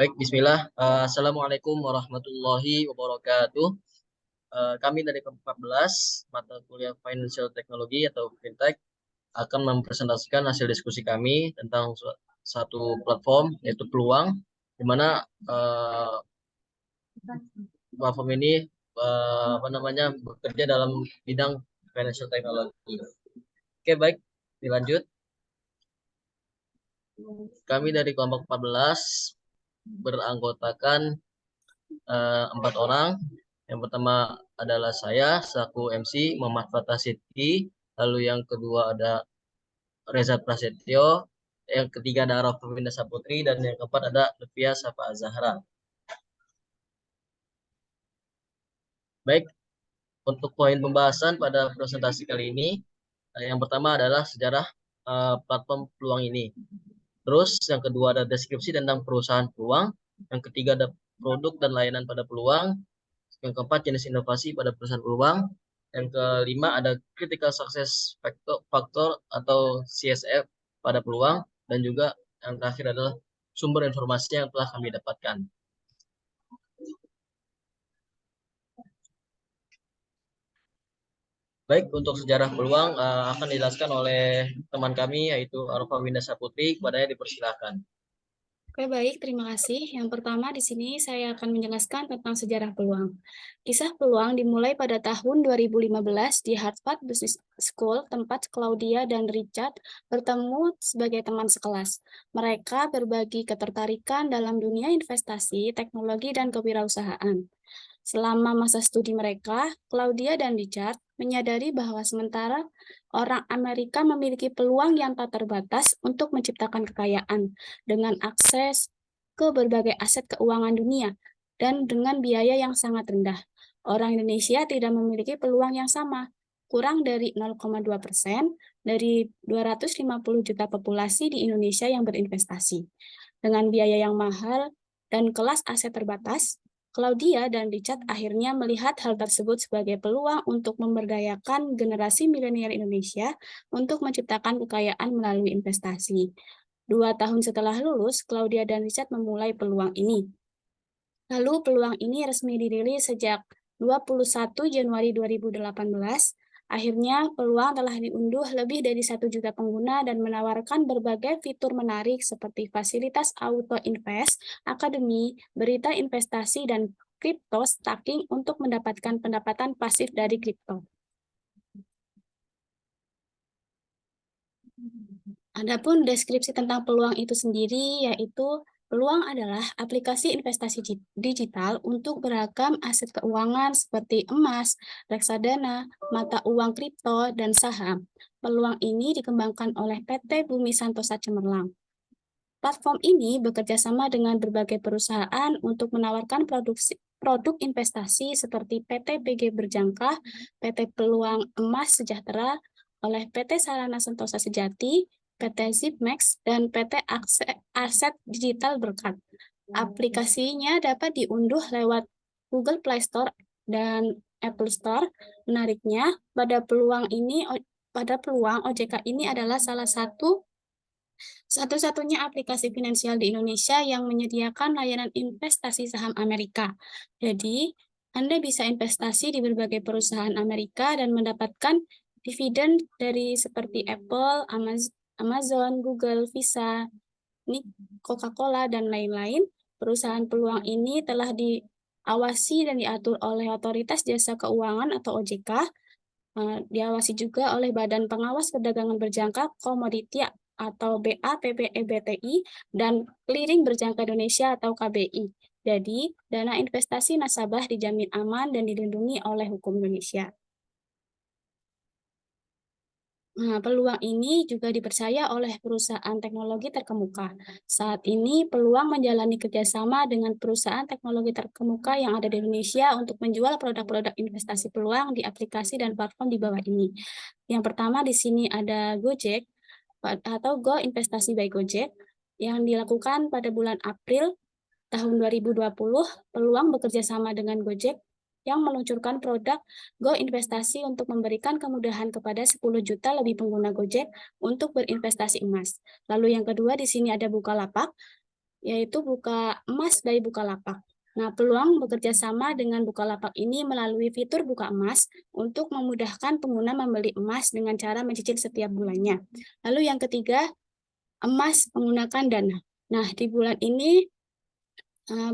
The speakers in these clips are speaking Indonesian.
Baik, bismillah. Assalamualaikum warahmatullahi wabarakatuh. Kami dari kelompok 14, mata kuliah Financial Technology atau Fintech, akan mempresentasikan hasil diskusi kami tentang satu platform, yaitu Peluang, di mana platform ini bekerja dalam bidang Financial Technology. Oke, baik, dilanjut. Kami dari kelompok 14 beranggotakan 4 orang. Yang pertama adalah saya selaku MC Muhammad Fatah Sidki, lalu yang kedua ada Reza Prasetyo, yang ketiga ada Rafafinda Saputri, dan yang keempat ada Lutfia Safa Azahra. Baik, untuk poin pembahasan pada presentasi kali ini, yang pertama adalah sejarah platform Peluang ini. Terus yang kedua ada deskripsi tentang perusahaan Peluang, yang ketiga ada produk dan layanan pada Peluang, yang keempat jenis inovasi pada perusahaan Peluang, yang kelima ada critical success factor atau CSF pada Peluang, dan juga yang terakhir adalah sumber informasi yang telah kami dapatkan. Baik, untuk sejarah Peluang akan dijelaskan oleh teman kami yaitu Arfawinda Saputri. Kepadanya dipersilakan. Oke, baik, terima kasih. Yang pertama di sini saya akan menjelaskan tentang sejarah Peluang. Kisah Peluang dimulai pada tahun 2015 di Harvard Business School, tempat Claudia dan Richard bertemu sebagai teman sekelas. Mereka berbagi ketertarikan dalam dunia investasi, teknologi, dan kewirausahaan. Selama masa studi mereka, Claudia dan Richard menyadari bahwa sementara orang Amerika memiliki peluang yang tak terbatas untuk menciptakan kekayaan dengan akses ke berbagai aset keuangan dunia dan dengan biaya yang sangat rendah. Orang Indonesia tidak memiliki peluang yang sama, kurang dari 0,2% dari 250 juta populasi di Indonesia yang berinvestasi. Dengan biaya yang mahal dan kelas aset terbatas, Claudia dan Richard akhirnya melihat hal tersebut sebagai peluang untuk memberdayakan generasi milenial Indonesia untuk menciptakan kekayaan melalui investasi. 2 tahun setelah lulus, Claudia dan Richard memulai peluang ini. Lalu peluang ini resmi dirilis sejak 21 Januari 2018. Akhirnya, peluang telah diunduh lebih dari 1 juta pengguna dan menawarkan berbagai fitur menarik seperti fasilitas auto invest, akademi, berita investasi, dan crypto staking untuk mendapatkan pendapatan pasif dari kripto. Adapun deskripsi tentang peluang itu sendiri, yaitu peluang adalah aplikasi investasi digital untuk beragam aset keuangan seperti emas, reksadana, mata uang kripto, dan saham. Peluang ini dikembangkan oleh PT Bumi Santosa Cemerlang. Platform ini bekerja sama dengan berbagai perusahaan untuk menawarkan produk investasi seperti PT BG Berjangka, PT Peluang Emas Sejahtera, oleh PT Sarana Sentosa Sejati, PT Zipmax, dan PT Aset Digital Berkat. Aplikasinya dapat diunduh lewat Google Play Store dan Apple Store. Menariknya, pada peluang OJK ini adalah salah satu-satunya aplikasi finansial di Indonesia yang menyediakan layanan investasi saham Amerika. Jadi, Anda bisa investasi di berbagai perusahaan Amerika dan mendapatkan dividen dari seperti Apple, Amazon, Google, Visa, Coca-Cola, dan lain-lain. Perusahaan peluang ini telah diawasi dan diatur oleh Otoritas Jasa Keuangan atau OJK, diawasi juga oleh Badan Pengawas Perdagangan Berjangka Komoditi atau BAPPEBTI, dan Clearing Berjangka Indonesia atau KBI. Jadi, dana investasi nasabah dijamin aman dan dilindungi oleh hukum Indonesia. Nah, peluang ini juga dipercaya oleh perusahaan teknologi terkemuka. Saat ini, peluang menjalani kerjasama dengan perusahaan teknologi terkemuka yang ada di Indonesia untuk menjual produk-produk investasi peluang di aplikasi dan platform di bawah ini. Yang pertama di sini ada Gojek atau Go Investasi by Gojek yang dilakukan pada bulan April tahun 2020. Peluang bekerja sama dengan Gojek yang meluncurkan produk Go Investasi untuk memberikan kemudahan kepada 10 juta lebih pengguna Gojek untuk berinvestasi emas. Lalu yang kedua di sini ada Bukalapak. yaitu buka emas dari Bukalapak. Nah, peluang bekerja sama dengan Bukalapak ini melalui fitur buka emas untuk memudahkan pengguna membeli emas dengan cara mencicil setiap bulannya. Lalu yang ketiga, emas menggunakan dana. Nah, di bulan ini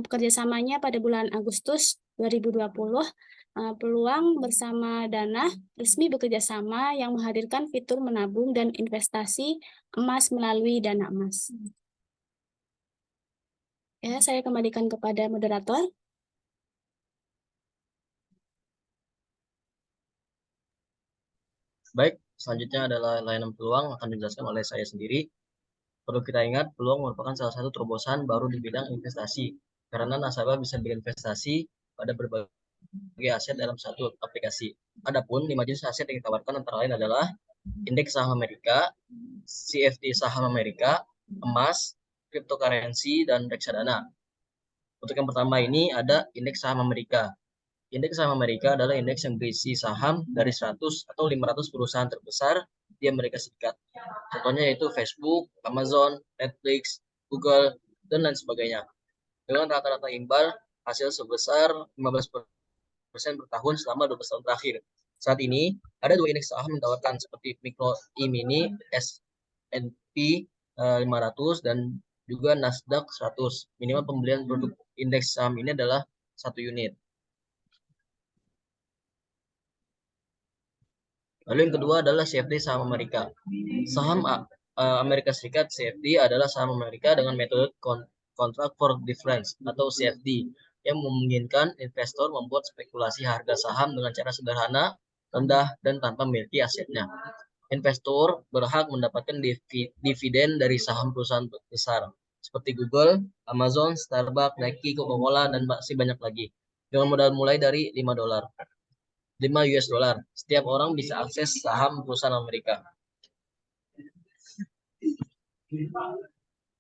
kerjasamanya pada bulan Agustus 2020, peluang bersama Dana resmi bekerja sama yang menghadirkan fitur menabung dan investasi emas melalui Dana Emas. Ya, saya kembalikan kepada moderator. Baik, selanjutnya adalah layanan peluang akan dijelaskan oleh saya sendiri. Perlu kita ingat, peluang merupakan salah satu terobosan baru di bidang investasi, karena nasabah bisa berinvestasi pada berbagai aset dalam satu aplikasi. Adapun 5 jenis aset yang ditawarkan antara lain adalah indeks saham Amerika, CFD saham Amerika, emas, cryptocurrency, dan reksadana. Untuk yang pertama ini ada indeks saham Amerika. Indeks saham Amerika adalah indeks yang berisi saham dari 100 atau 500 perusahaan terbesar di Amerika Serikat. Contohnya yaitu Facebook, Amazon, Netflix, Google, dan lain sebagainya. Dengan rata-rata imbal hasil sebesar 15% per tahun selama 12 tahun terakhir. Saat ini ada 2 indeks saham yang ditawarkan seperti Micro E-mini, S&P 500, dan juga Nasdaq 100. Minimal pembelian produk indeks saham ini adalah 1 unit. Lalu yang kedua adalah CFD saham Amerika. Saham Amerika Serikat CFD adalah saham Amerika dengan metode Contract for Difference atau CFD yang memungkinkan investor membuat spekulasi harga saham dengan cara sederhana, rendah, dan tanpa memiliki asetnya. Investor berhak mendapatkan dividen dari saham perusahaan besar seperti Google, Amazon, Starbucks, Nike, Coca-Cola, dan masih banyak lagi. Dengan modal mulai dari $5. 5 US dollar. Setiap orang bisa akses saham perusahaan Amerika.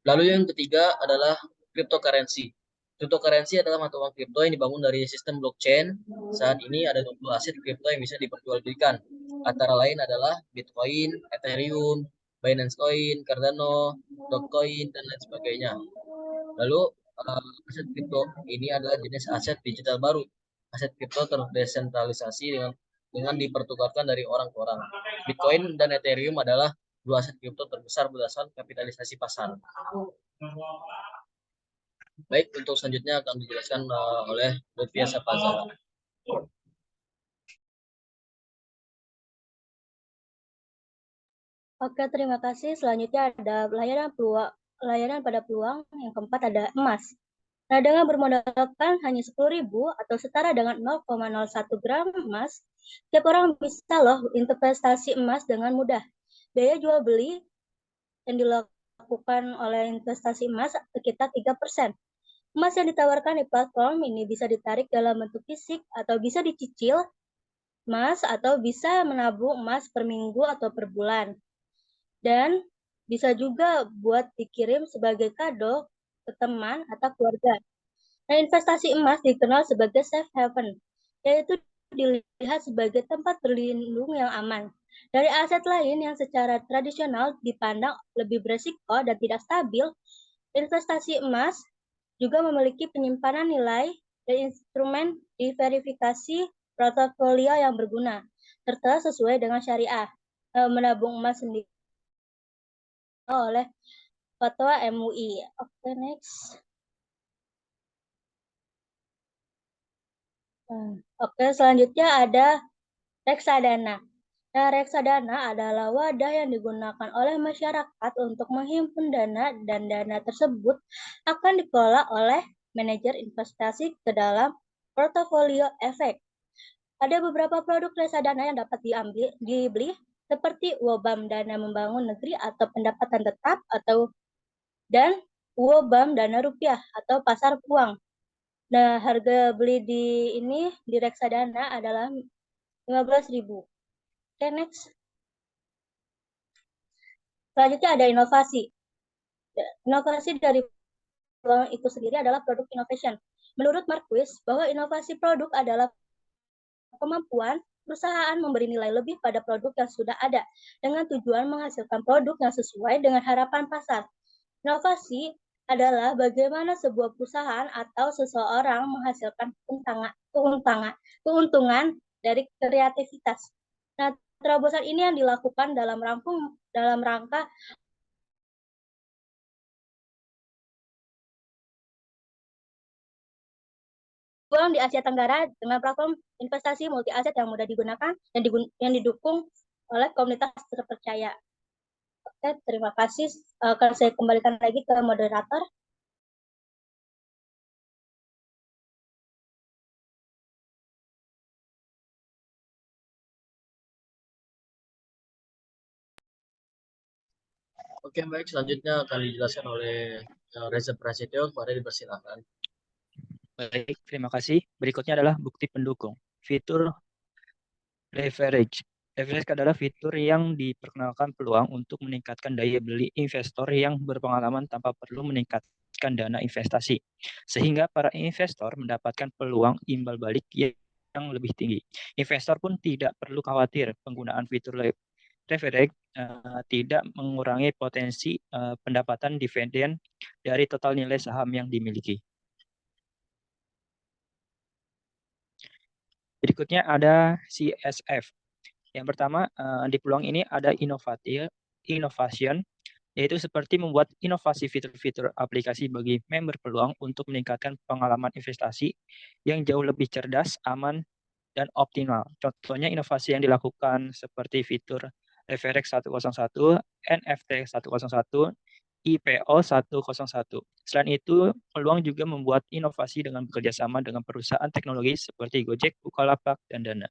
Lalu yang ketiga adalah cryptocurrency. Cryptocurrency adalah mata uang kripto yang dibangun dari sistem blockchain. Saat ini ada 20 aset kripto yang bisa diperjualbelikan. Antara lain adalah Bitcoin, Ethereum, Binance Coin, Cardano, Dogecoin, dan lain sebagainya. Lalu aset kripto ini adalah jenis aset digital baru. Aset kripto terdesentralisasi dengan dipertukarkan dari orang ke orang. Bitcoin dan Ethereum adalah 2 aset kripto terbesar berdasarkan kapitalisasi pasar. Baik, untuk selanjutnya akan dijelaskan oleh Lutfia Sapazara. Oke, terima kasih. Selanjutnya ada layanan pada peluang. Yang keempat ada emas. Nah, dengan bermodalkan hanya 10.000 atau setara dengan 0,01 gram emas, tiap orang bisa loh investasi emas dengan mudah. Biaya jual beli yang dilakukan oleh investasi emas sekitar 3%. Emas yang ditawarkan di platform ini bisa ditarik dalam bentuk fisik atau bisa dicicil emas atau bisa menabung emas per minggu atau per bulan. Dan bisa juga buat dikirim sebagai kado ke teman atau keluarga. Nah, investasi emas dikenal sebagai safe haven, yaitu dilihat sebagai tempat berlindung yang aman dari aset lain yang secara tradisional dipandang lebih beresiko dan tidak stabil. Investasi emas juga memiliki penyimpanan nilai dan instrumen diverifikasi portofolio yang berguna, serta sesuai dengan syariah. Menabung emas sendiri oleh Fatwa MUI. Oke, next. Oke, selanjutnya ada reksadana. Nah, reksadana adalah wadah yang digunakan oleh masyarakat untuk menghimpun dana dan dana tersebut akan dikelola oleh manajer investasi ke dalam portofolio efek. Ada beberapa produk reksadana yang dapat dibeli seperti WOBAM Dana Membangun Negeri atau Pendapatan Tetap dan WOBAM Dana Rupiah atau Pasar Uang. Nah, harga beli di reksadana adalah 15.000. Oke, next. Selanjutnya ada inovasi. Inovasi dari peluang itu sendiri adalah product innovation. Menurut Marquis, bahwa inovasi produk adalah kemampuan perusahaan memberi nilai lebih pada produk yang sudah ada dengan tujuan menghasilkan produk yang sesuai dengan harapan pasar. Inovasi adalah bagaimana sebuah perusahaan atau seseorang menghasilkan keuntungan dari kreativitas. Nah, terobosan ini yang dilakukan dalam rangka peluang di Asia Tenggara dengan platform investasi multi aset yang mudah digunakan dan yang didukung oleh komunitas terpercaya. Oke, terima kasih. Akan saya kembalikan lagi ke moderator. Oke, baik. Selanjutnya akan dijelaskan oleh Reza Prasetyo. Mari dipersilakan. Baik, terima kasih. Berikutnya adalah bukti pendukung. Fitur leverage. Leverage adalah fitur yang diperkenalkan peluang untuk meningkatkan daya beli investor yang berpengalaman tanpa perlu meningkatkan dana investasi. Sehingga para investor mendapatkan peluang imbal balik yang lebih tinggi. Investor pun tidak perlu khawatir penggunaan fitur leverage tidak mengurangi potensi pendapatan dividen dari total nilai saham yang dimiliki. Berikutnya ada CSF. Yang pertama, di peluang ini ada innovation, yaitu seperti membuat inovasi fitur-fitur aplikasi bagi member peluang untuk meningkatkan pengalaman investasi yang jauh lebih cerdas, aman, dan optimal. Contohnya inovasi yang dilakukan seperti fitur Leverage 101, NFT 101, IPO 101. Selain itu, peluang juga membuat inovasi dengan bekerja sama dengan perusahaan teknologi seperti Gojek, Bukalapak, dan Dana.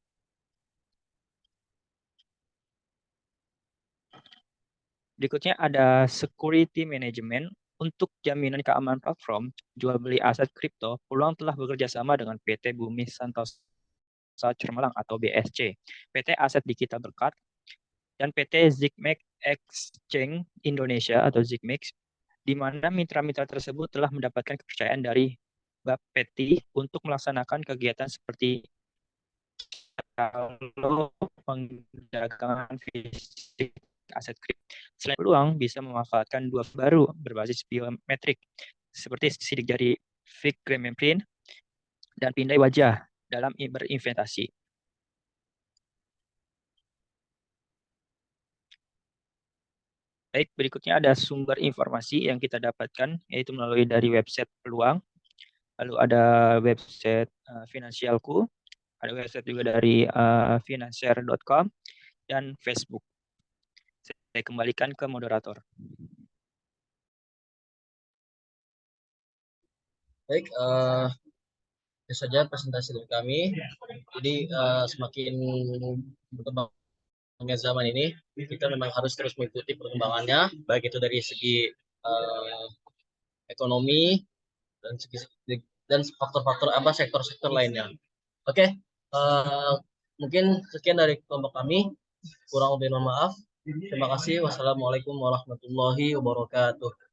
Berikutnya ada security management. Untuk jaminan keamanan platform, jual beli aset kripto, peluang telah bekerja sama dengan PT Bumi Santosa Cermelang atau BSC, PT Aset Digital Berkat, dan PT Zigmax Exchange Indonesia atau Zigmax, di mana mitra-mitra tersebut telah mendapatkan kepercayaan dari Bapeti untuk melaksanakan kegiatan seperti kalau perdagangan fisik aset kripto. Selain peluang, bisa memanfaatkan dua baru berbasis biometrik seperti sidik jari fingerprint dan pindai wajah dalam berinvestasi. Baik, berikutnya ada sumber informasi yang kita dapatkan, yaitu melalui dari website peluang, lalu ada website Finansialku, ada website juga dari finansier.com, dan Facebook. Saya kembalikan ke moderator. Baik, itu saja presentasi dari kami. Jadi semakin berkembangnya zaman ini, kita memang harus terus mengikuti perkembangannya, baik itu dari segi ekonomi dan faktor-faktor apa sektor-sektor lainnya. Oke, mungkin sekian dari kelompok kami. Kurang lebih mohon maaf. Terima kasih. Wassalamualaikum warahmatullahi wabarakatuh.